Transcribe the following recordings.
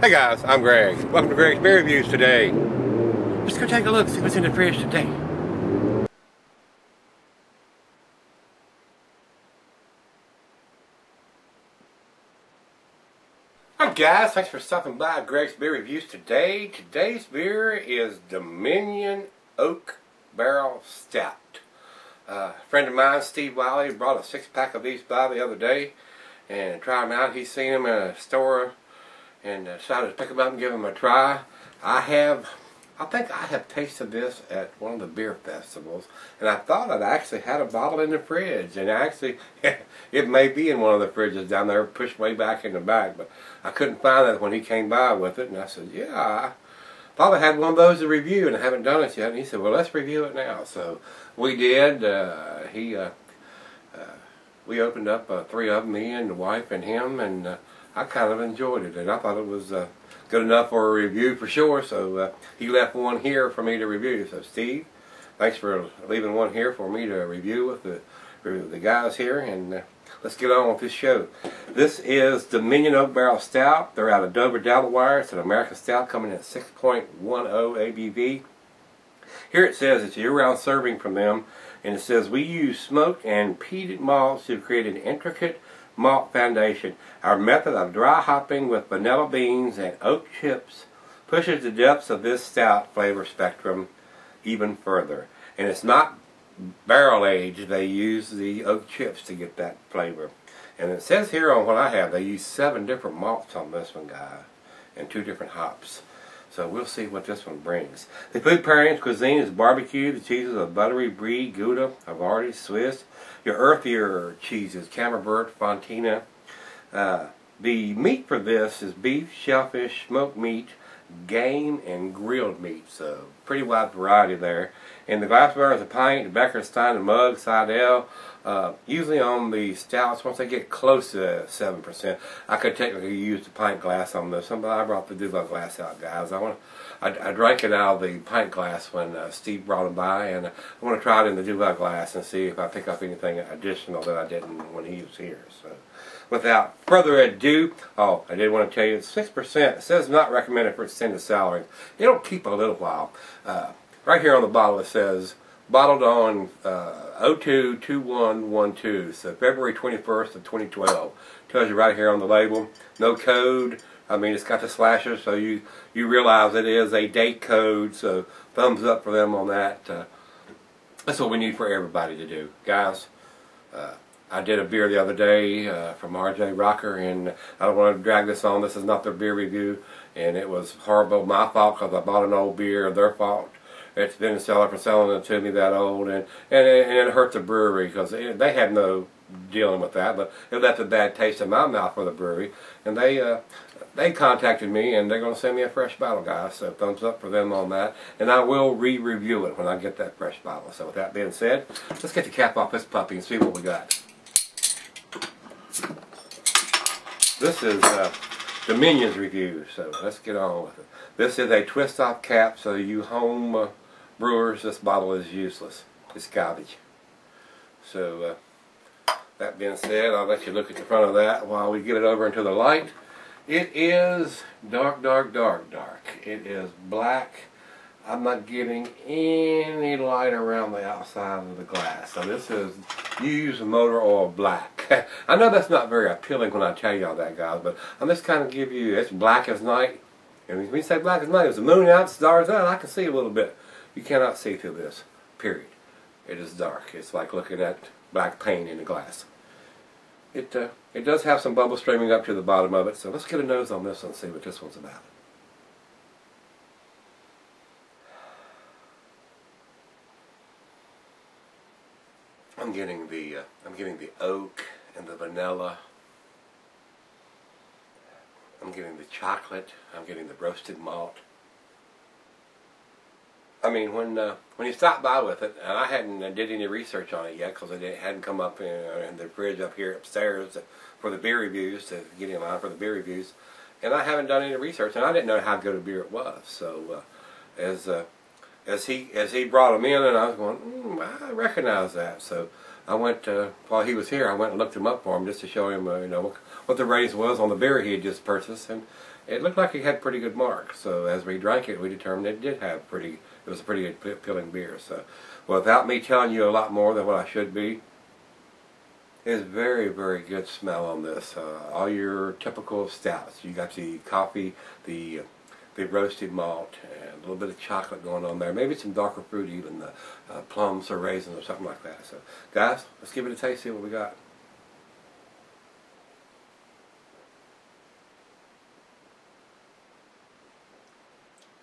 Hey guys, I'm Greg. Welcome to Greg's Beer Reviews today. Let's go take a look, see what's in the fridge today. Hi guys, thanks for stopping by Greg's Beer Reviews today. Today's beer is Dominion Oak Barrel Stout. A friend of mine, Steve Wiley, brought a 6-pack of these by the other day and tried them out. He's seen them in a store and decided to pick them up and give them a try. I think I have tasted this at one of the beer festivals, and I thought I'd actually had a bottle in the fridge, and actually it may be in one of the fridges down there pushed way back in the back, but I couldn't find it when he came by with it, and I said, yeah, I thought I had one of those to review, and I haven't done it yet. And he said, well, let's review it now. So we did. We opened up 3 of them, me and the wife and him, and I kind of enjoyed it, and I thought it was good enough for a review for sure. So he left one here for me to review. So Steve, thanks for leaving one here for me to review with the guys here, and let's get on with this show. This is Dominion Oak Barrel Stout. They're out of Dover, Delaware. It's an American Stout coming in at 6.10 ABV. Here it says it's year-round serving from them, and it says we use smoked and peated malts to create an intricate malt foundation. Our method of dry hopping with vanilla beans and oak chips pushes the depths of this stout flavor spectrum even further. And it's not barrel aged. They use the oak chips to get that flavor. And it says here on what I have, they use 7 different malts on this one, guys, and 2 different hops. So we'll see what this one brings. The food pairings cuisine is barbecue. The cheeses are buttery brie, Gouda, Havarti, Swiss. Your earthier cheeses, Camembert, Fontina. The meat for this is beef, shellfish, smoked meat, game, and grilled meat. So pretty wide variety there. And the glassware is a pint, the Beckerstein, a mug, Seidel. Usually on the stouts, once they get close to 7%, I could technically use the pint glass on this one, but I brought the Duval glass out, guys. I drank it out of the pint glass when Steve brought it by, and I want to try it in the Duval glass and see if I pick up anything additional that I didn't when he was here. So, without further ado, I did want to tell you, it's 6%. It says not recommended for extended souring. It'll keep a little while. Right here on the bottle it says, bottled on 02/21/12, so February 21st of 2012. Tells you right here on the label. No code. I mean, it's got the slashes, so you realize it is a date code, so thumbs up for them on that. That's what we need for everybody to do. Guys, I did a beer the other day from RJ Rocker, and I don't want to drag this on. This is not their beer review, and it was horrible. My fault because I bought an old beer, their fault. It's been a seller for selling it to me that old, and it hurt the brewery because they had no dealing with that, but it left a bad taste in my mouth for the brewery, and they contacted me, and they're going to send me a fresh bottle, guys, so thumbs up for them on that, and I will re-review it when I get that fresh bottle. So with that being said, let's get the cap off this puppy and see what we got. This is Dominion's review, so let's get on with it. This is a twist-off cap, so you home brewers, this bottle is useless. It's garbage. So, that being said, I'll let you look at the front of that while we get it over into the light. It is dark, dark, dark, dark. It is black. I'm not getting any light around the outside of the glass. So this is used motor oil black. I know that's not very appealing when I tell y'all that, guys, but I'm just kind of give you, it's black as night. And when you say black as night, there's the moon out, stars out, I can see a little bit. You cannot see through this, period. It is dark. It's like looking at black paint in a glass. It does have some bubbles streaming up to the bottom of it, so let's get a nose on this one and see what this one's about. I'm getting the oak and the vanilla. I'm getting the chocolate. I'm getting the roasted malt. I mean, when you stop by with it, and I hadn't did any research on it yet because it hadn't come up in the fridge up here upstairs for the beer reviews, to get in line for the beer reviews, and I haven't done any research, and I didn't know how good a beer it was. So as he brought them in, and I was going, I recognize that. So I went while he was here, I went and looked him up for him just to show him, you know, what the ratings was on the beer he had just purchased, and it looked like it had pretty good marks. So as we drank it, we determined it did have it was a pretty good appealing beer. So without me telling you a lot more than what I should be, it's very, very good smell on this. All your typical stouts. You got the coffee, the roasted malt, and a little bit of chocolate going on there. Maybe some darker fruit, even the plums or raisins or something like that. So guys, let's give it a taste, see what we got.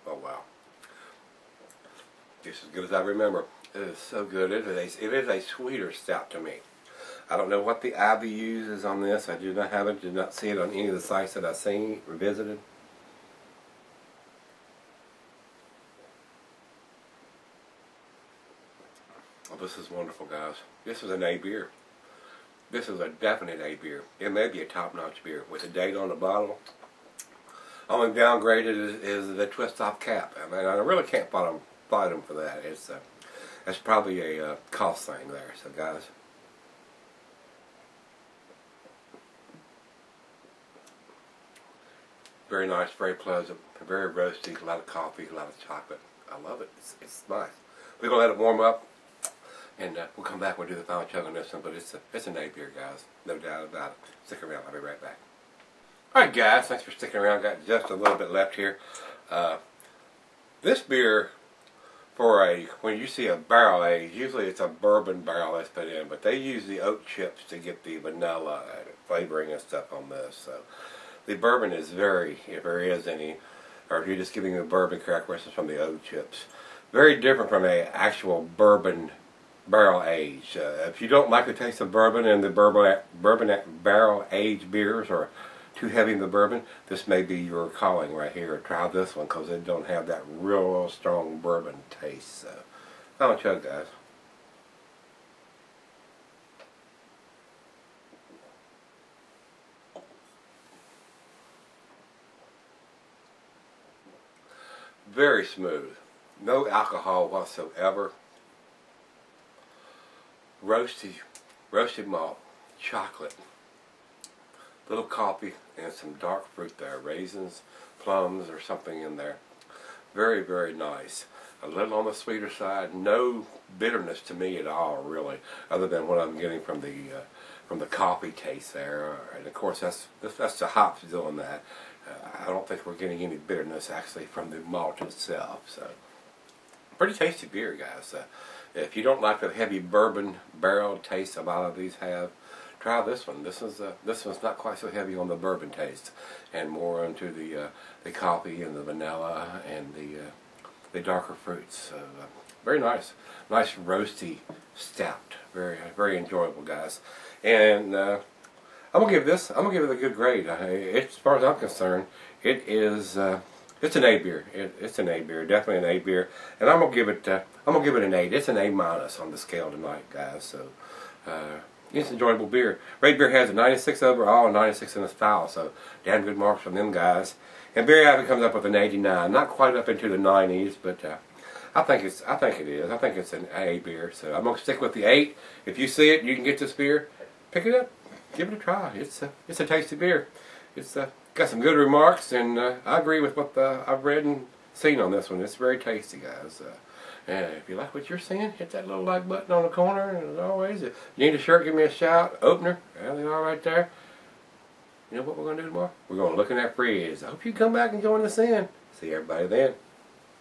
Oh wow. Just as good as I remember. It is so good. It is a sweeter stout to me. I don't know what the Ivy uses on this. I do not have it. Did not see it on any of the sites that I've seen or visited. Oh, this is wonderful, guys. This is an A beer. This is a definite A beer. It may be a top-notch beer with a date on the bottle. Only downgraded is the twist-off cap. I mean, I really can't fight them for that. That's probably a cost thing there. So, guys. Very nice, very pleasant, very roasty, a lot of coffee, a lot of chocolate. I love it. It's nice. We're going to let it warm up, and we'll come back and we'll do the final chug on this one, but it's an A beer, guys. No doubt about it. Stick around. I'll be right back. Alright, guys. Thanks for sticking around. Got just a little bit left here. This beer, when you see a barrel age, usually it's a bourbon barrel that's put in, but they use the oak chips to get the vanilla flavoring and stuff on this. So the bourbon is very, if there is any, or if you're just giving a bourbon characteristics from the oak chips, very different from an actual bourbon barrel age. If you don't like the taste of bourbon and the bourbon barrel aged beers are too heavy in the bourbon, this may be your calling right here. Try this one because it don't have that real strong bourbon taste. So, final chug, guys. Very smooth. No alcohol whatsoever. Roasted malt, chocolate, little coffee, and some dark fruit there. Raisins, plums, or something in there. Very, very nice. A little on the sweeter side. No bitterness to me at all, really, other than what I'm getting from the coffee taste there. And of course, that's the hops doing that. I don't think we're getting any bitterness actually from the malt itself. So, pretty tasty beer, guys. If you don't like the heavy bourbon barrel taste a lot of these have, try this one. This one's not quite so heavy on the bourbon taste, and more into the coffee and the vanilla and the darker fruits. So, very nice roasty stout. Very, very enjoyable, guys. And I'm gonna give it a good grade. As far as I'm concerned, it's an A beer. It's an A beer, definitely an A beer. And I'm gonna give it an 8. It's an A- on the scale tonight, guys. So it's an enjoyable beer. Red Beer has a 96 overall and 96 in the style. So damn good marks from them guys. And Beer Advocate comes up with an 89, not quite up into the 90s, but I think it is. I think it's an A beer. So I'm gonna stick with the 8. If you see it, you can get this beer. Pick it up. Give it a try. It's a tasty beer. It's got some good remarks, and I agree with what I've read and seen on this one. It's very tasty, guys. And if you like what you're seeing, hit that little like button on the corner. And as always, if you need a shirt, give me a shout. Opener, there they are right there. You know what we're going to do tomorrow? We're going to look in that fridge. I hope you come back and join us in. See everybody then.